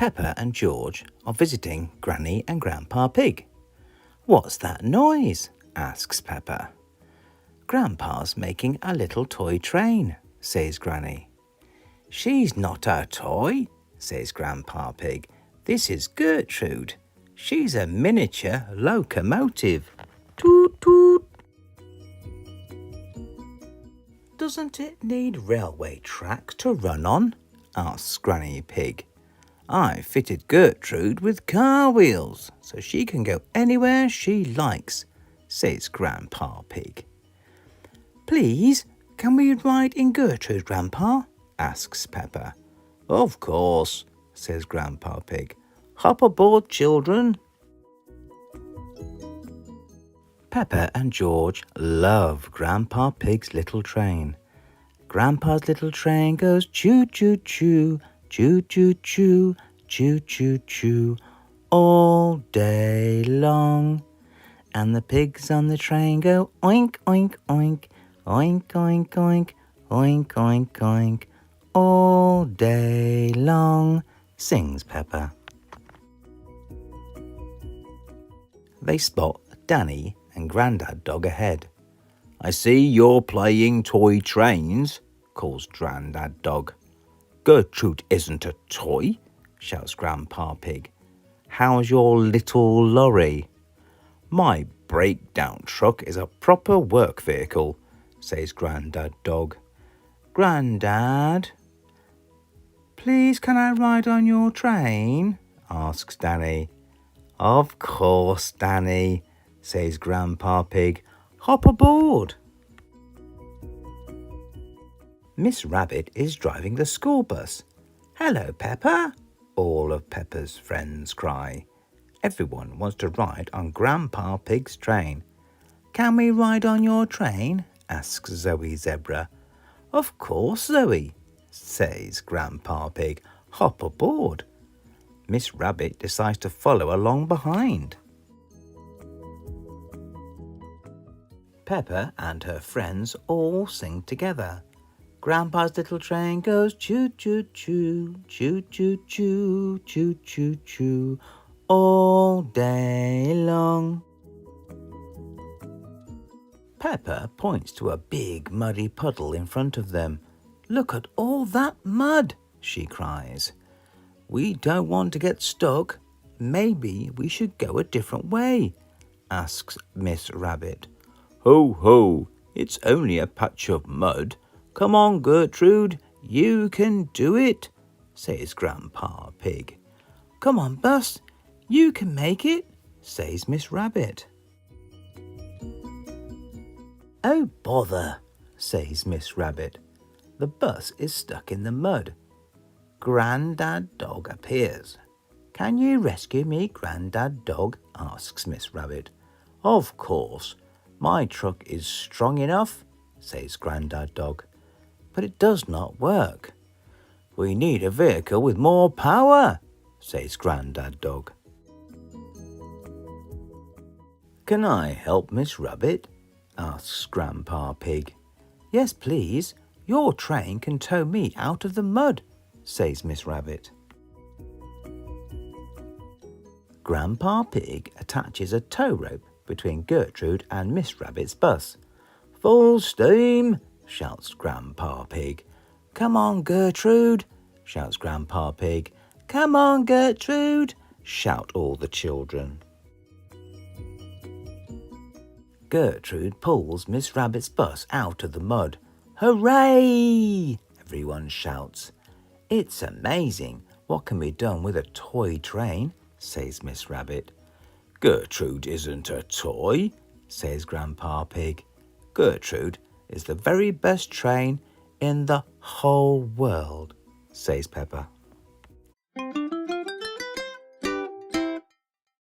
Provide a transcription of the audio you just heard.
Peppa and George are visiting Granny and Grandpa Pig. "What's that noise?" asks Peppa. "Grandpa's making a little toy train," says Granny. "She's not a toy," says Grandpa Pig. "This is Gertrude. She's a miniature locomotive. Toot toot." "Doesn't it need railway tracks to run on?" asks Granny Pig. "I fitted Gertrude with car wheels so she can go anywhere she likes," says Grandpa Pig. "Please, can we ride in Gertrude, Grandpa?" asks Peppa. "Of course," says Grandpa Pig. "Hop aboard, children." Peppa and George love Grandpa Pig's little train. Grandpa's little train goes choo-choo-choo, choo-choo-choo, choo-choo-choo, all day long. And the pigs on the train go oink, oink, oink, oink, oink, oink, oink, oink, oink, all day long, sings Peppa. They spot Danny and Grandad Dog ahead. "I see you're playing toy trains," calls Grandad Dog. "Gertrude isn't a toy," shouts Grandpa Pig. "How's your little lorry?" "My breakdown truck is a proper work vehicle," says Grandad Dog. "Grandad, please can I ride on your train?" asks Danny. "Of course, Danny," says Grandpa Pig. "Hop aboard." Miss Rabbit is driving the school bus. "Hello, Peppa," all of Peppa's friends cry. Everyone wants to ride on Grandpa Pig's train. "Can we ride on your train?" asks Zoe Zebra. "Of course, Zoe," says Grandpa Pig. "Hop aboard." Miss Rabbit decides to follow along behind. Peppa and her friends all sing together. Grandpa's little train goes choo-choo-choo, choo-choo-choo, choo-choo-choo, all day long. Peppa points to a big muddy puddle in front of them. "Look at all that mud," she cries. "We don't want to get stuck. Maybe we should go a different way," asks Miss Rabbit. "Ho, ho, it's only a patch of mud. Come on, Gertrude, you can do it," says Grandpa Pig. "Come on, Bus, you can make it," says Miss Rabbit. "Oh, bother," says Miss Rabbit. The bus is stuck in the mud. Grandad Dog appears. "Can you rescue me, Grandad Dog?" asks Miss Rabbit. "Of course. My truck is strong enough," says Grandad Dog. "But it does not work." "We need a vehicle with more power," says Grandad Dog. "Can I help Miss Rabbit?" asks Grandpa Pig. "Yes, please. Your train can tow me out of the mud," says Miss Rabbit. Grandpa Pig attaches a tow rope between Gertrude and Miss Rabbit's bus. "Full steam!" shouts Grandpa Pig. "Come on, Gertrude!" shouts Grandpa Pig. "Come on, Gertrude!" shout all the children. Gertrude pulls Miss Rabbit's bus out of the mud. "Hooray!" everyone shouts. "It's amazing what can be done with a toy train," says Miss Rabbit. "Gertrude isn't a toy," says Grandpa Pig. "Gertrude is the very best train in the whole world," says Peppa.